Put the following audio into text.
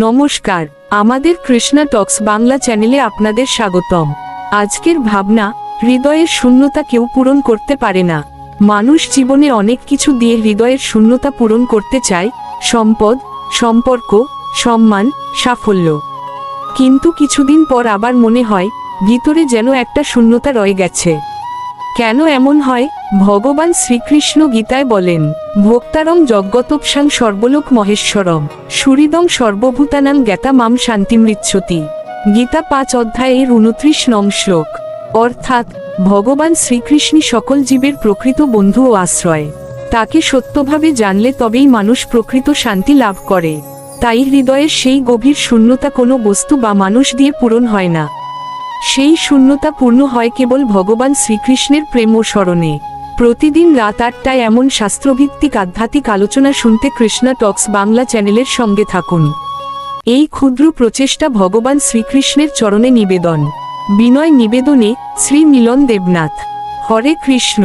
নমস্কার, আমাদের কৃষ্ণা টক্স বাংলা চ্যানেলে আপনাদের স্বাগতম। আজকের ভাবনা, হৃদয়ের শূন্যতা কেউ পূরণ করতে পারে না। মানুষ জীবনে অনেক কিছু দিয়ে হৃদয়ের শূন্যতা পূরণ করতে চায়, সম্পদ, সম্পর্ক, সম্মান, সাফল্য। কিন্তু কিছুদিন পর আবার মনে হয় ভিতরে যেন একটা শূন্যতা রয়ে গেছে। কেন এমন হয়? ভগবান শ্রীকৃষ্ণ গীতায় বলেন, ভোক্তারং যজ্ঞতপসাং সর্বলোক মহেশ্বরম সুহৃদং সর্বভূতানাং জ্ঞাতা মাম শান্তিমৃচ্ছতি। গীতা 5 অধ্যায়ের 29 নং শ্লোক। অর্থাৎ ভগবান শ্রীকৃষ্ণই সকল জীবের প্রকৃত বন্ধু ও আশ্রয়। তাকে সত্যভাবে জানলে তবেই মানুষ প্রকৃত শান্তি লাভ করে। তাই হৃদয়ের সেই গভীর শূন্যতা কোনো বস্তু বা মানুষ দিয়ে পূরণ হয় না। সেই শূন্যতা পূর্ণ হয় কেবল ভগবান শ্রীকৃষ্ণের প্রেম ও স্মরণে। প্রতিদিন রাত 8টায় এমন শাস্ত্রভিত্তিক আধ্যাত্মিক আলোচনা শুনতে কৃষ্ণা টক্স বাংলা চ্যানেলের সঙ্গে থাকুন। এই ক্ষুদ্র প্রচেষ্টা ভগবান শ্রীকৃষ্ণের চরণে নিবেদন। বিনয় নিবেদনে শ্রী মিলন দেবনাথ। হরে কৃষ্ণ।